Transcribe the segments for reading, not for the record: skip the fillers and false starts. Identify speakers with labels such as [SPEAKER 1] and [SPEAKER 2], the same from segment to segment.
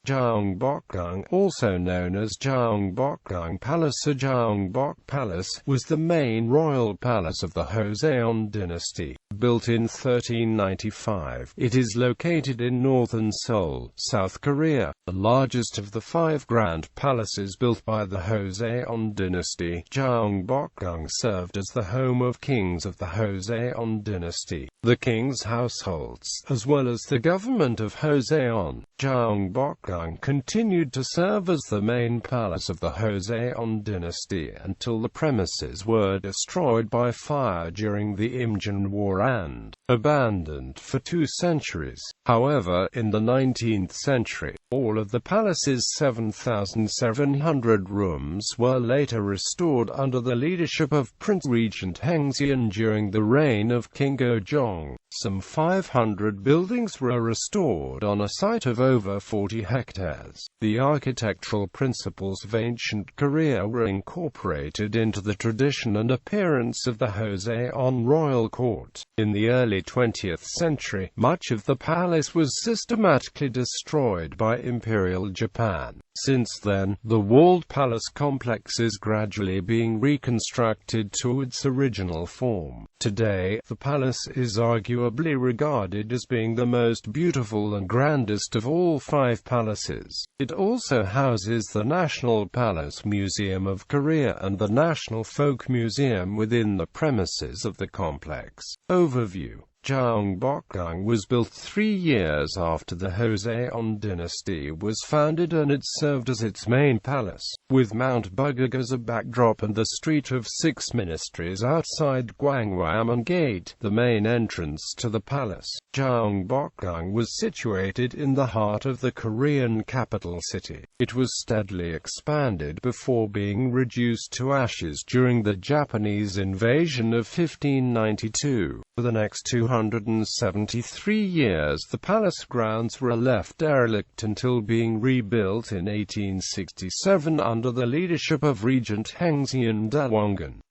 [SPEAKER 1] Gyeongbokgung, also known as Gyeongbokgung Palace or Gyeongbok Palace, was the main royal palace of the Joseon dynasty. Built in 1395, it is located in northern Seoul, South Korea, the largest of the 5 grand palaces built by the Joseon dynasty. Gyeongbokgung served as the home of kings of the Joseon dynasty, the king's households, as well as the government of Joseon. Gyeongbokgung continued to serve as the main palace of the Joseon dynasty until the premises were destroyed by fire during the Imjin War and abandoned for 2 centuries. However, in the 19th century, all of the palace's 7,700 rooms were later restored under the leadership of Prince Regent Haengseon during the reign of King Gojong. Some 500 buildings were restored on a site of over 40 hectares. The architectural principles of ancient Korea were incorporated into the tradition and appearance of the Joseon royal court. In the early 20th century, much of the palace was systematically destroyed by Imperial Japan. Since then, the walled palace complex is gradually being reconstructed to its original form. Today, the palace is arguably regarded as being the most beautiful and grandest of all 5 palaces. It also houses the National Palace Museum of Korea and the National Folk Museum within the premises of the complex. Overview. Gyeongbokgung was built 3 years after the Joseon dynasty was founded, and it served as its main palace, with Mount Bugak as a backdrop and the Street of 6 Ministries outside Gwanghwamun Gate, the main entrance to the palace. Gyeongbokgung was situated in the heart of the Korean capital city. It was steadily expanded before being reduced to ashes during the Japanese invasion of 1592. For the next 273 years the palace grounds were left derelict until being rebuilt in 1867 under the leadership of Regent Haengseon.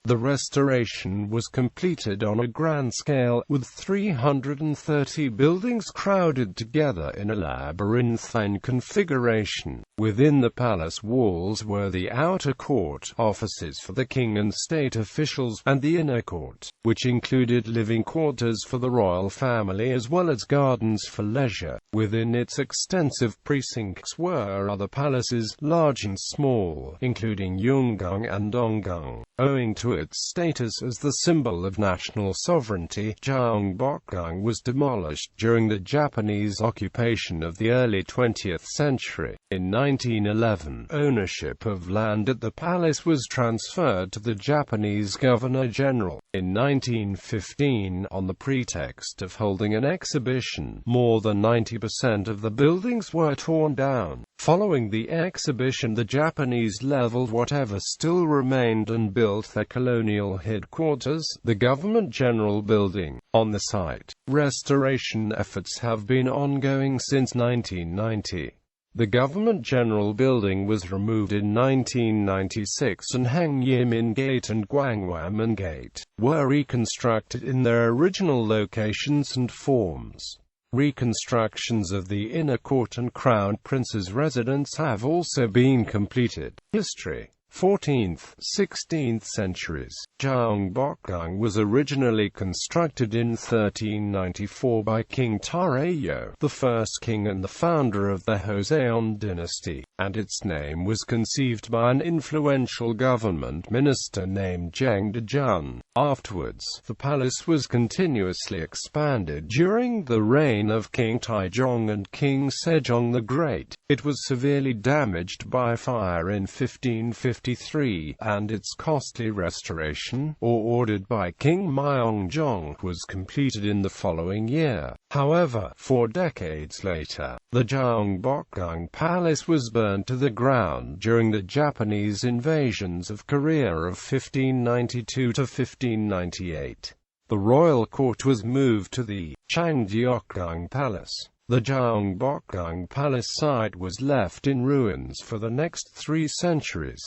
[SPEAKER 1] The restoration was completed on a grand scale, with 330 buildings crowded together in a labyrinthine configuration. Within the palace walls were the outer court, offices for the king and state officials, and the inner court, which included living quarters for the royal family as well as gardens for leisure. Within its extensive precincts were other palaces, large and small, including Yonggung and Donggung. Owing to its status as the symbol of national sovereignty, Gyeongbokgung was demolished during the Japanese occupation of the early 20th century. In 1911, ownership of land at the palace was transferred to the Japanese Governor-General. In 1915, on the pretext of holding an exhibition, more than 90% of the buildings were torn down. Following the exhibition, the Japanese leveled whatever still remained and built their colonial headquarters, the Government General Building, on the site. Restoration efforts have been ongoing since 1990. The Government General Building was removed in 1996 and Hangyemin Gate and Gwanghwamun Gate were reconstructed in their original locations and forms. Reconstructions of the inner court and Crown Prince's residence have also been completed. History. 14th, 16th centuries. Gyeongbokgung was originally constructed in 1394 by King Taejo, the first king and the founder of the Joseon dynasty, and its name was conceived by an influential government minister named Blmtduddl. Afterwards, the palace was continuously expanded during the reign of King Taejong and King Sejong the Great. It was severely damaged by fire in 1553, and its costly restoration, ordered by King Myeongjong, was completed in the following year. However, 4 decades later, the Gyeongbokgung Palace was burned to the ground during the Japanese invasions of Korea of 1592 to 1598. The royal court was moved to the Gyeongbokgung Palace. The Gyeongbokgung Palace site was left in ruins for the next 3 centuries.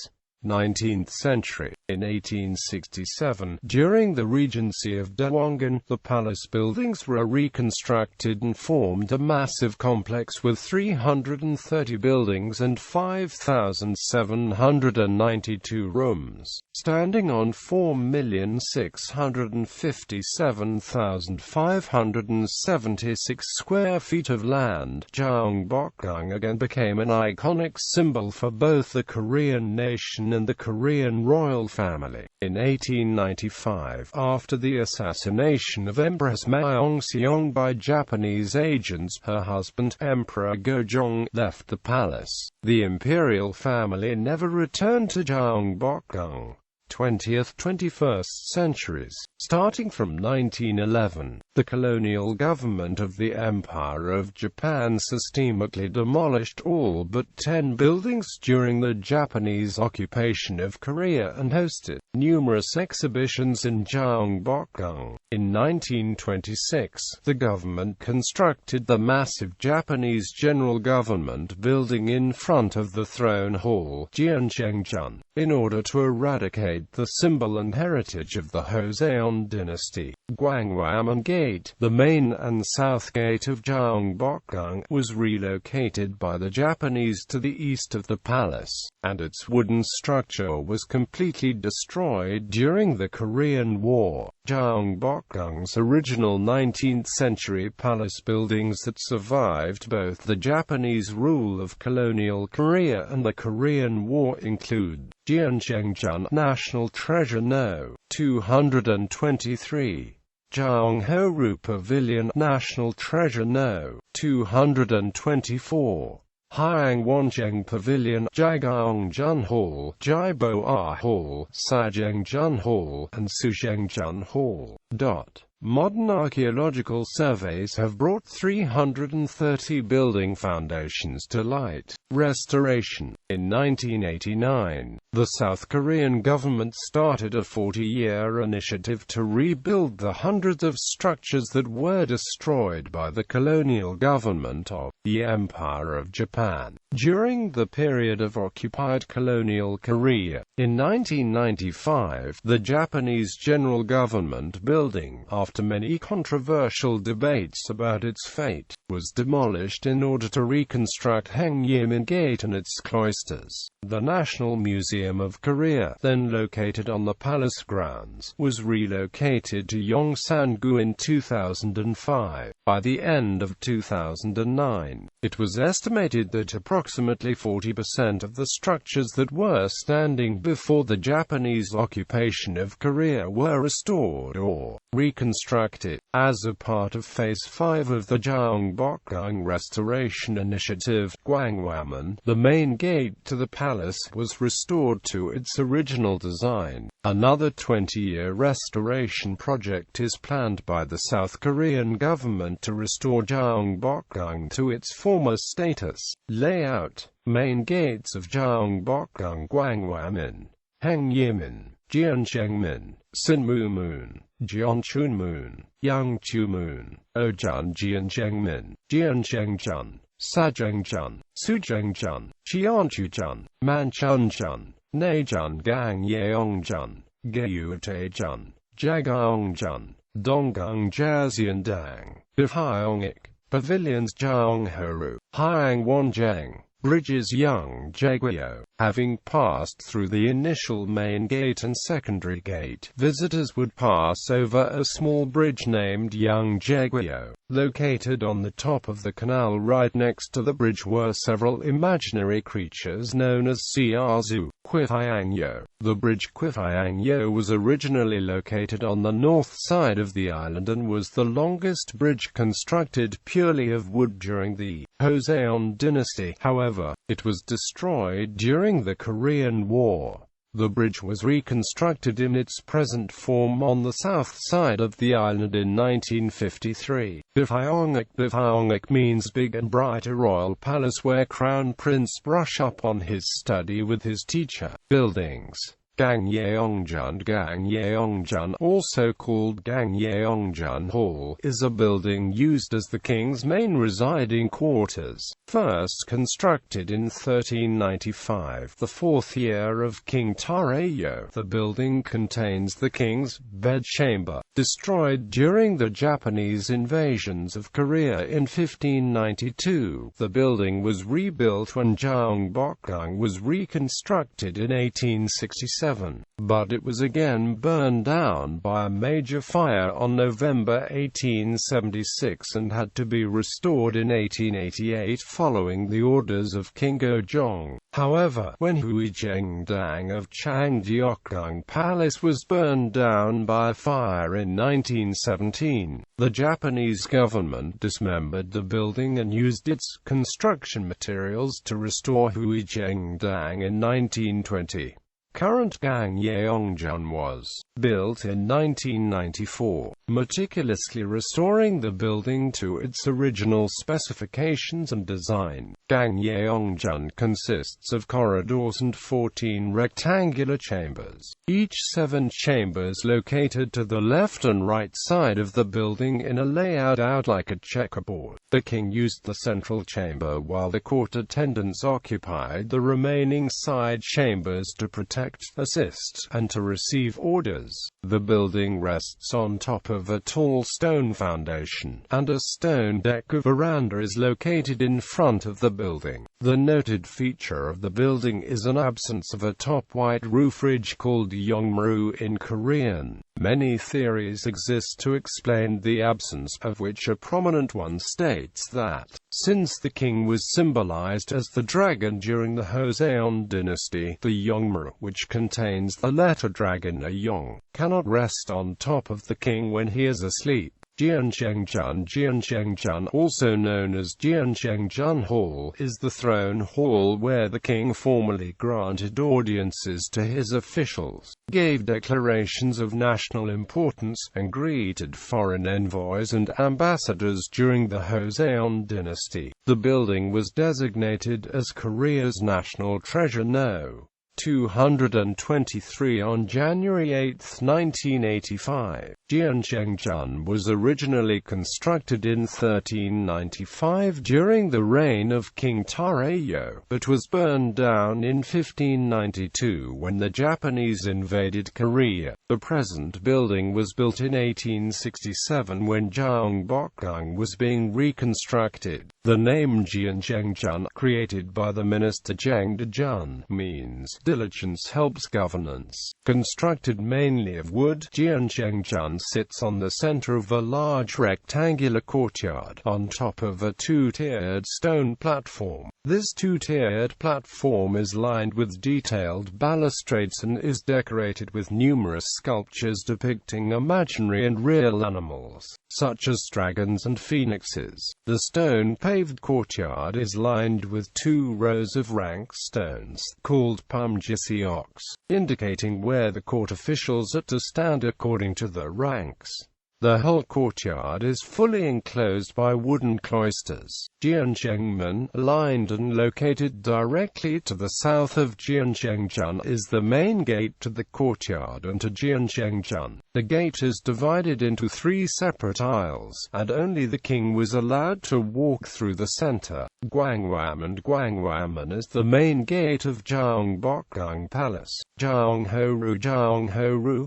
[SPEAKER 1] 19th century. In 1867, during the regency of Gyeongbokgung, the palace buildings were reconstructed and formed a massive complex with 330 buildings and 5,792 rooms, standing on 4,657,576 square feet of land. Gyeongbokgung again became an iconic symbol for both the Korean nation and the Korean royal family. In 1895, after the assassination of Empress Myeongseong by Japanese agents, her husband, Emperor Gojong, left the palace. The imperial family never returned to Gyeongbokgung. 20th–21st centuries. Starting from 1911, the colonial government of the Empire of Japan systematically demolished all but 10 buildings during the Japanese occupation of Korea and hosted numerous exhibitions in Gyeongbokgung. In 1926, the government constructed the massive Japanese General Government building in front of the Throne Hall, Gyeongbokgung, in order to eradicate the symbol and heritage of the Joseon dynasty. Gwanghwamun Gate, the main and south gate of Gyeongbokgung, was relocated by the Japanese to the east of the palace, and its wooden structure was completely destroyed during the Korean War. Gyeongbokgung's original 19th-century palace buildings that survived both the Japanese rule of colonial Korea and the Korean War include Gyeongbokgung National Treasure No. 223, Gyeongho Pavilion National Treasure No. 224, Hyeongwonjeong Pavilion, Jaegyeongjun Hall, Jaibo-Ah Hall, Sajeongjun Hall, and Sujeongjun Hall. Modern archaeological surveys have brought 330 building foundations to light. Restoration. In 1989, the South Korean government started a 40-year initiative to rebuild the hundreds of structures that were destroyed by the colonial government of the Empire of Japan during the period of occupied colonial Korea. In 1995, the Japanese General Government Building, after many controversial debates about its fate, was demolished in order to reconstruct Hangyeomin Gate and its cloisters. The National Museum of Korea, then located on the palace grounds, was relocated to Yongsan-gu in 2005. By the end of 2009, it was estimated that approximately 40% of the structures that were standing before the Japanese occupation of Korea were restored or reconstructed. As a part of Phase 5 of the Gyeongbokgung Restoration Initiative, Gwanghwamun, the main gate to the palace, was restored to its original design. Another 20-year restoration project is planned by the South Korean government to restore Gyeongbokgung to its former status. Layout. Main gates of Gyeongbokgung: Gwanghwamun, Hangyeomin, Gyeongbokgung, Sinmu-mun, Gyeonchunmun, Yangchumun, Ojun Gyeongbokgung, Gyeongbokgung, Sajeongjun, Sujeongjun, Cheonchujun, Manchunjun, Naejun Gangyeongjun, Gyeotaejun, Jaegyeongjun, Donggung Joseon-Dang, Bifhyeongik, Pavilions Gyeongho, Hyeongwonjeong, Bridges Yeongjegweo. Having passed through the initial main gate and secondary gate, visitors would pass over a small bridge named Yeongjegweo. Located on the top of the canal right next to the bridge were several imaginary creatures known as Siazu, Kwifhyangyo. The bridge Kwifhyangyo was originally located on the north side of the island and was the longest bridge constructed purely of wood during the Joseon dynasty. However, it was destroyed during the Korean War. The bridge was reconstructed in its present form on the south side of the island in 1953. Bifhyeongik means big and bright, a royal palace where Crown Prince brush up on his study with his teacher. Buildings. Gyeongbokgung, also called Gyeongbokgung Hall, is a building used as the king's main residing quarters. First constructed in 1395, the fourth year of King Taejo, the building contains the king's bedchamber. Destroyed during the Japanese invasions of Korea in 1592, the building was rebuilt when Gyeongbokgung was reconstructed in 1867, but it was again burned down by a major fire on November 1876 and had to be restored in 1888 following the orders of King Gojong. However, when Imjin of Gyeongbokgung Palace was burned down by fire in 1917, the Japanese government dismembered the building and used its construction materials to restore Imjin in 1920. Current Gyeongbokgung was built in 1994, meticulously restoring the building to its original specifications and design. Gyeongbokgung consists of corridors and 14 rectangular chambers, each 7 chambers located to the left and right side of the building in a layout out like a checkerboard. The king used the central chamber while the court attendants occupied the remaining side chambers to protect, assist, and to receive orders. The building rests on top of a tall stone foundation, and a stone deck of veranda is located in front of the building. The noted feature of the building is an absence of a top white roof ridge called Yeongmru in Korean. Many theories exist to explain the absence, of which a prominent one states that, since the king was symbolized as the dragon during the Joseon dynasty, the Yeongmru, which contains the letter dragon a yong, cannot rest on top of the king when he is asleep. Gyeongbokgung, also known as Gyeongbokgung Hall, is the throne hall where the king formally granted audiences to his officials, gave declarations of national importance, and greeted foreign envoys and ambassadors during the Joseon dynasty. The building was designated as Korea's National Treasure No. 223 on January 8, 1985. Gyeongbokgung was originally constructed in 1395 during the reign of King Taejo, but was burned down in 1592 when the Japanese invaded Korea. The present building was built in 1867 when Gyeongbokgung was being reconstructed. The name Gyeongbokgung, created by the minister Blmtduddl, means diligence helps governance. Constructed mainly of wood, Gyeongbokgung sits on the center of a large rectangular courtyard, on top of a two-tiered stone platform. This two-tiered platform is lined with detailed balustrades and is decorated with numerous sculptures depicting imaginary and real animals, such as dragons and phoenixes. The stone-paved courtyard is lined with 2 rows of rank stones, called pumjiseoks, indicating where the court officials are to stand according to the ranks. The whole courtyard is fully enclosed by wooden cloisters. Gyeongbokgung, aligned and located directly to the south of Gyeongbokgung, is the main gate to the courtyard and to Gyeongbokgung. The gate is divided into 3 separate aisles, and only the king was allowed to walk through the center. Gyeongbokgung is the main gate of Gyeongbokgung Palace. Gyeonghoru,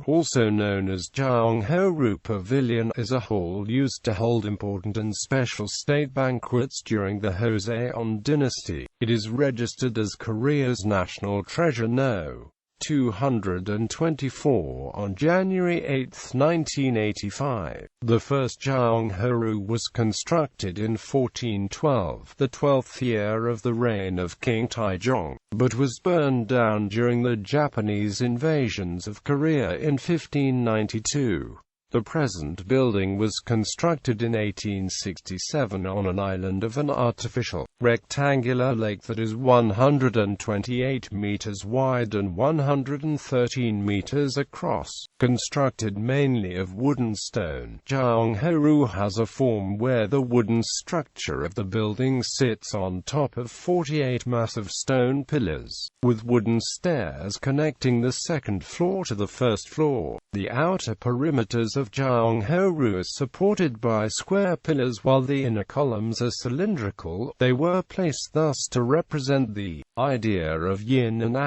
[SPEAKER 1] also known as Gyeonghoru Pavilion, is a hall used to hold important and special state banquets during the Joseon dynasty. It is registered as Korea's National Treasure No. 224 on January 8, 1985. The first Gyeonghoru was constructed in 1412, the 12th year of the reign of King Taejong, but was burned down during the Japanese invasions of Korea in 1592. The present building was constructed in 1867 on an island of an artificial, rectangular lake that is 128 meters wide and 113 meters across. Constructed mainly of wood and stone, Gyeongbokgung has a form where the wooden structure of the building sits on top of 48 massive stone pillars, with wooden stairs connecting the second floor to the first floor. The outer perimeters of Gyeongbokgung is supported by square pillars while the inner columns are cylindrical. They were placed thus to represent the idea of yin and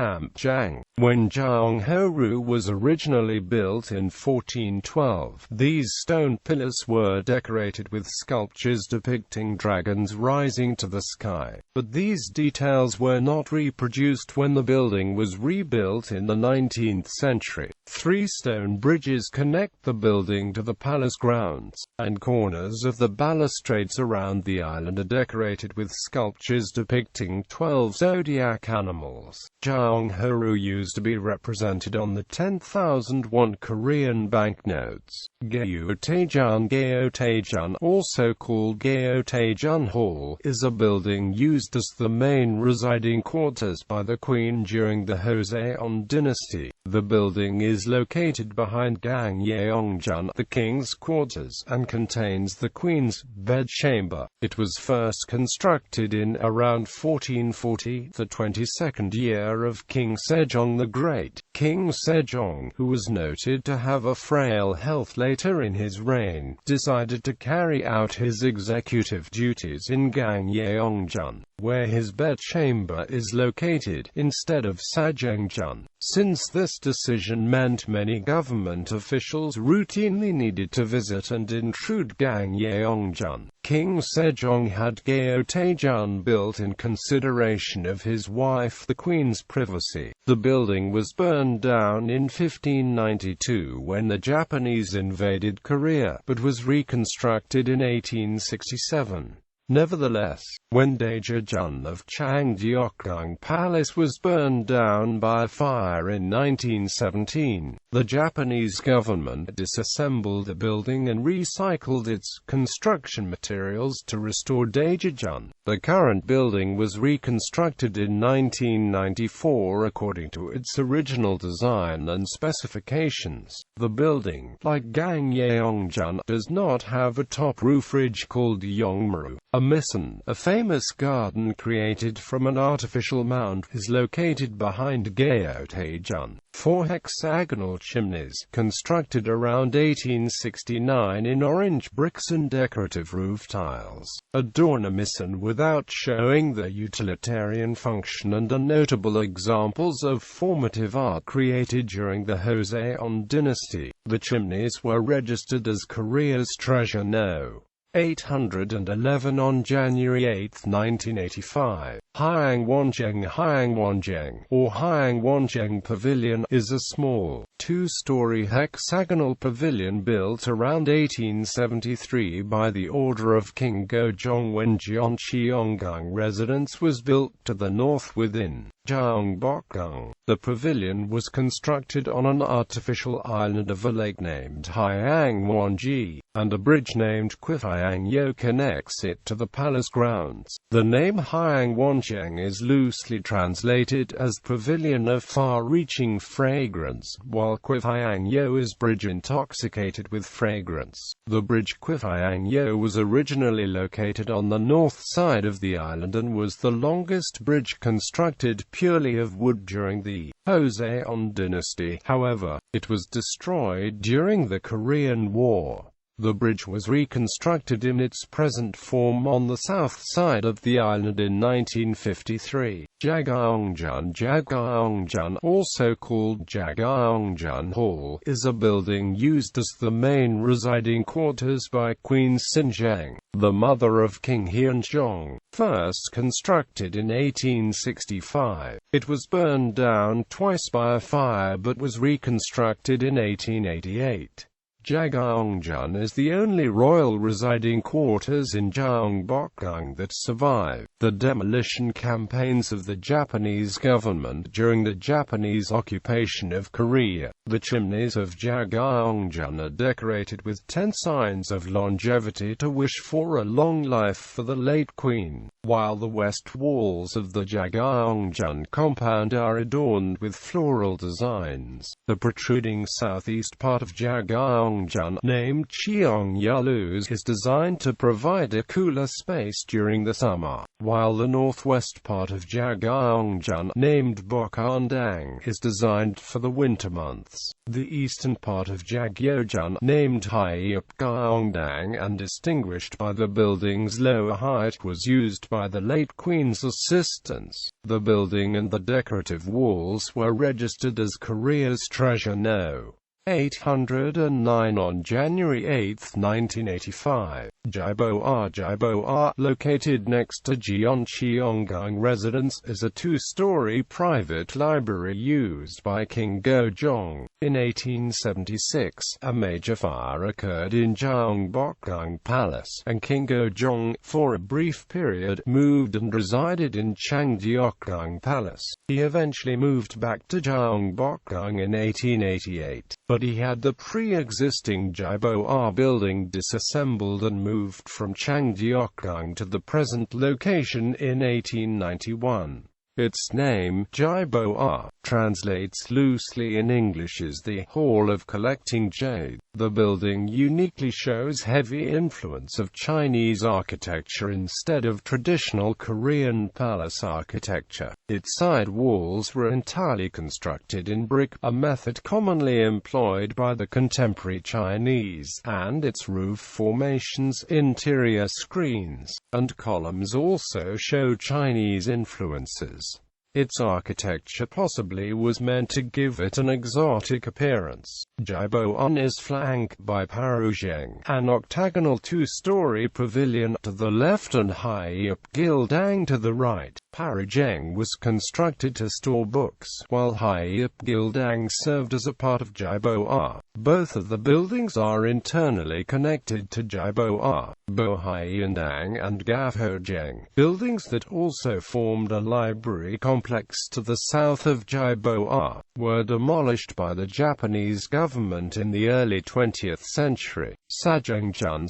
[SPEAKER 1] yang. When Gyeongbokgung was originally built in 1412, these stone pillars were decorated with sculptures depicting dragons rising to the sky, but these details were not reproduced when the building was rebuilt in the 19th century. 3 stone bridges connect the building to the palace grounds, and corners of the balustrades around the island are decorated with sculptures depicting 12 zodiac animals. Gyeongbokgung used to be represented on the 10,000 won Korean banknotes. Gyeongbokgung, also called Gyeongbokgung Hall, is a building used as the main residing quarters by the Queen during the Joseon dynasty. The building is located behind Gyeongbokgung, the King's quarters, and contains the Queen's bedchamber. It was first constructed in around 1440, the 22nd year of King Sejong the Great. King Sejong, who was noted to have a frail health later in his reign, decided to carry out his executive duties in Gyeongbokgung, where his bedchamber is located, instead of Sajeongjeon. Since this decision meant many government officials routinely needed to visit and intrude Gyeongbokgung, King Sejong had Gyeongbokgung built in consideration of his wife the Queen's privacy. The building was burned down in 1592 when the Japanese invaded Korea, but was reconstructed in 1867. Nevertheless, when Daejeon of Gyeongbokgung Palace was burned down by fire in 1917, the Japanese government disassembled the building and recycled its construction materials to restore Daejeon. The current building was reconstructed in 1994 according to its original design and specifications. The building, like Gyeongbokgung, does not have a top roof ridge called Yeongmaru. A mission, a famous garden created from an artificial mound, is located behind Gyeongbokgung. 4 hexagonal chimneys, constructed around 1869 in orange bricks and decorative roof tiles, adorn a mission without showing their utilitarian function and are notable examples of formative art created during the Joseon dynasty. The chimneys were registered as Korea's Treasure No. 811 on January 8, 1985. Hyeongwonjeong, or Hyeongwonjeong Pavilion, is a small, 2-story hexagonal pavilion built around 1873 by the order of King Gojong when Jeoncheongung residence was built to the north within Gyeongbokgung. The pavilion was constructed on an artificial island of a lake named Hyeongwonji, and a bridge named Kwifhyangyo connects it to the palace grounds. The name Hyeongwonjeong is loosely translated as Pavilion of Far-Reaching Fragrance, while Kwifhyangyo is bridge intoxicated with fragrance. The bridge Kwifhyangyo was originally located on the north side of the island and was the longest bridge constructed purely of wood during the Joseon dynasty. However, it was destroyed during the Korean War. The bridge was reconstructed in its present form on the south side of the island in 1953. Gyeongbokgung, also called Gyeongbokgung Hall, is a building used as the main residing quarters by Queen Sinjang, the mother of King Hyunjong. First constructed in 1865, it was burned down twice by a fire but was reconstructed in 1888. Gyeongbokgung is the only royal residing quarters in Gyeongbokgung that survive. The demolition campaigns of the Japanese government during the Japanese occupation of Korea. The chimneys of Gyeongbokgung are decorated with 10 signs of longevity to wish for a long life for the late queen, while the west walls of the Gyeongbokgung compound are adorned with floral designs. The protruding southeast part of Gyeongbokgung, named Cheongyalu, is designed to provide a cooler space during the summer, while the northwest part of Gyeongbokgung, named Bokondang, is designed for the winter months. The eastern part of Gyeongbokgung, named Gyeongbokgung and distinguished by the building's lower height, was used by the late Queen's assistants. The building and the decorative walls were registered as Korea's Treasure No. 809 on January 8, 1985. Gyeongbok, located next to Jeoncheongung Residence, is a two-story private library used by King Gyeongbokgung. In 1876, a major fire occurred in Gyeongbokgung Palace, and King Gyeongbokgung, for a brief period, moved and resided in Gyeongbokgung Palace. He eventually moved back to Gyeongbokgung in 1888. But he had the pre-existing Gyeongbok building disassembled and moved from Gyeongbokgung to the present location in 1891. Its name, Gyeongbok, translates loosely in English as the Hall of Collecting Jade. The building uniquely shows heavy influence of Chinese architecture instead of traditional Korean palace architecture. Its side walls were entirely constructed in brick, a method commonly employed by the contemporary Chinese, and its roof formations, interior screens, and columns also show Chinese influences. Its architecture possibly was meant to give it an exotic appearance. Gyeongbokgung is flanked by Parujeng, an octagonal two-story pavilion to the left and Gyeongbokgung to the right. Parujeng was constructed to store books, while Gyeongbokgung served as a part of Gyeongbok. Both of the buildings are internally connected to Gyeongbok. Bohyeondang and Gafhojeng, buildings that also formed a library complex to the south of Gyeongbok, were demolished by the Japanese government in the early 20th century. Sajeongjun,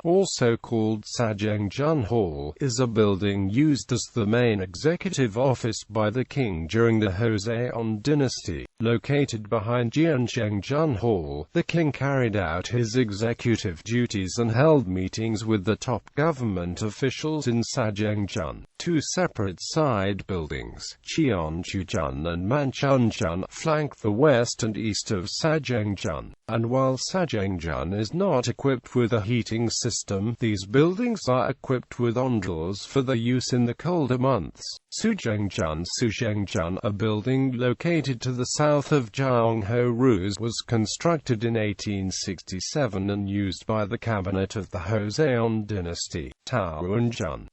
[SPEAKER 1] also called Sajeongjun Hall, is a building used as the main executive office by the king during the Joseon dynasty. Located behind Gyeongbokgung Hall, the king carried out his executive duties and held meetings with the top government officials in Sajeongjun. Two separate side buildings, Cheongjun and Manchunjun, flank the west and east of Sajeongjun, and while Sajeongjun is not equipped with a heating system, these buildings are equipped with ondors for their use in the colder months. Sujeongjun, a building located to the south of Gyeongho-ru, was constructed in 1867 and used by the cabinet of the Joseon dynasty. Taeunjun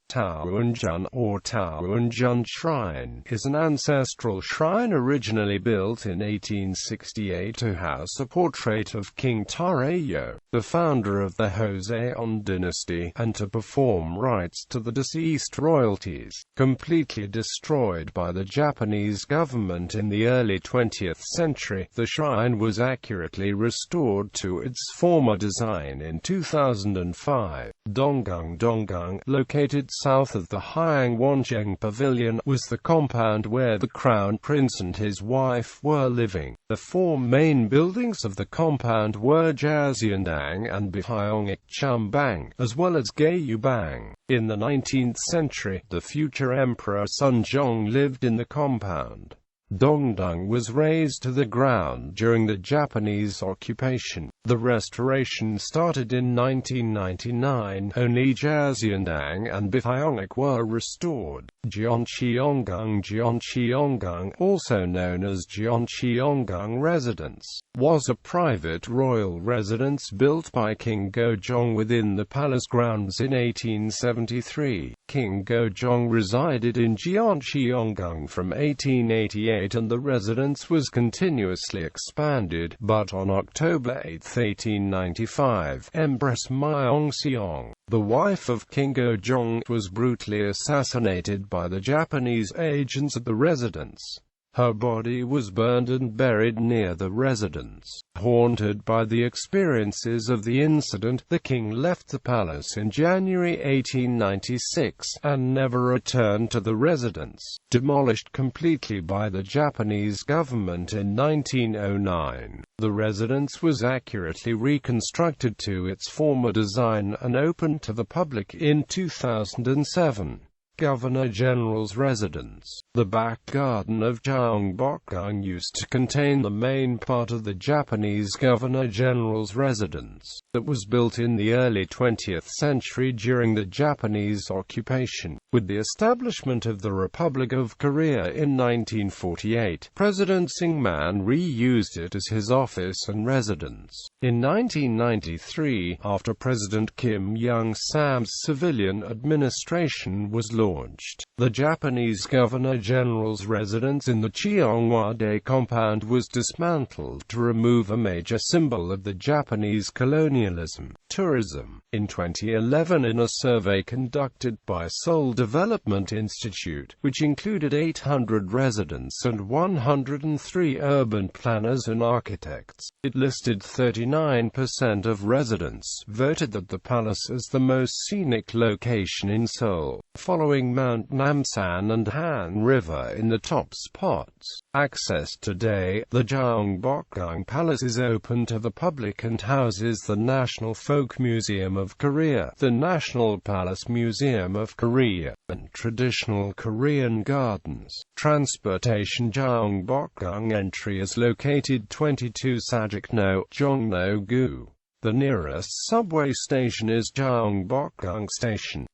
[SPEAKER 1] or Taeunjun Shrine is an ancestral shrine originally built in 1868 to house a portrait of King Taejo, the founder of the Joseon dynasty, and to perform rites to the deceased royalties. Completely destroyed by the Japanese government in the early 20th century, the shrine was accurately restored to its former design in 2005. Donggang, located south of the Hyeongwonjang Pavilion, was the compound where the Crown Prince and his wife were living. The four main buildings of the compound were Joseon-Dang and Byeongik-Chumbang, as well as Gyeongbokgung. In the 19th century, the future Emperor Sunjong lived in the compound. Dongdang was razed to the ground during the Japanese occupation. The restoration started in 1999. Only Joseon-Dang and Byeongik were restored. Gyeongbokgung, also known as Gyeoncheongung Residence, was a private royal residence built by King Gyeongbokgung within the palace grounds in 1873. King Gyeongbokgung resided in Gyeoncheongung from 1888 1848, and the residence was continuously expanded, but on October 8, 1895, Empress Myeongseong, the wife of King Gojong, was brutally assassinated by the Japanese agents at the residence. Her body was burned and buried near the residence. Haunted by the experiences of the incident, the king left the palace in January 1896, and never returned to the residence, demolished completely by the Japanese government in 1909. The residence was accurately reconstructed to its former design and opened to the public in 2007. Governor-General's residence. The back garden of Gyeongbokgung used to contain the main part of the Japanese Governor-General's residence, that was built in the early 20th century during the Japanese occupation. With the establishment of the Republic of Korea in 1948, President Syngman reused it as his office and residence. In 1993, after President Kim Young-sam's civilian administration was launched, the Japanese Governor-General's residence in the Gyeongbok compound was dismantled to remove a major symbol of the Japanese colonialism. Tourism. In 2011, in a survey conducted by Seoul Development Institute, which included 800 residents and 103 urban planners and architects, it listed 39% of residents voted that the palace is the most scenic location in Seoul, following Mount Namsan and Han River in the top spots. Access today. The Gyeongbokgung Palace is open to the public and houses the National Folk Museum of Korea, the National Palace Museum of Korea, and traditional Korean gardens. Transportation. Gyeongbokgung entry is located 22 Sajik-no, Jongno-gu. The nearest subway station is Gyeongbokgung Station.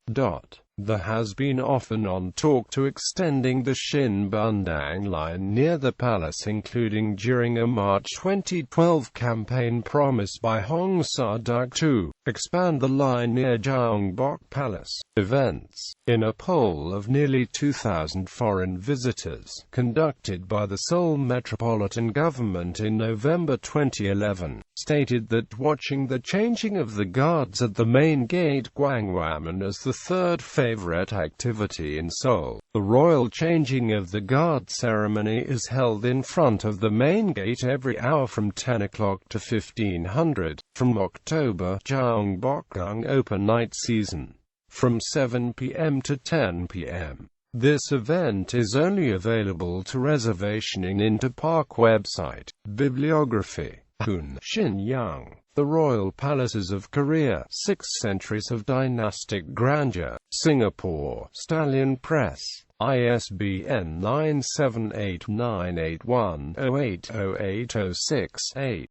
[SPEAKER 1] There has been often-on talk to extending the Shin-Bundang line near the palace, including during a March 2012 campaign promised by Hong Sa-duk to expand the line near Gyeongbok Palace. Events. In a poll of nearly 2,000 foreign visitors, conducted by the Seoul Metropolitan Government in November 2011, stated that watching the changing of the guards at the main gate Gwanghwamun is the third favorite activity in Seoul. The royal changing of the guard ceremony is held in front of the main gate every hour from 10 o'clock to 1500. From October, Gyeongbokgung open night season, from 7 p.m. to 10 p.m. This event is only available to reservation in Interpark website. Bibliography. Hun Shin-young. The Royal Palaces of Korea, 6 Centuries of Dynastic Grandeur. Singapore, Stallion Press. ISBN 9789810808086-8.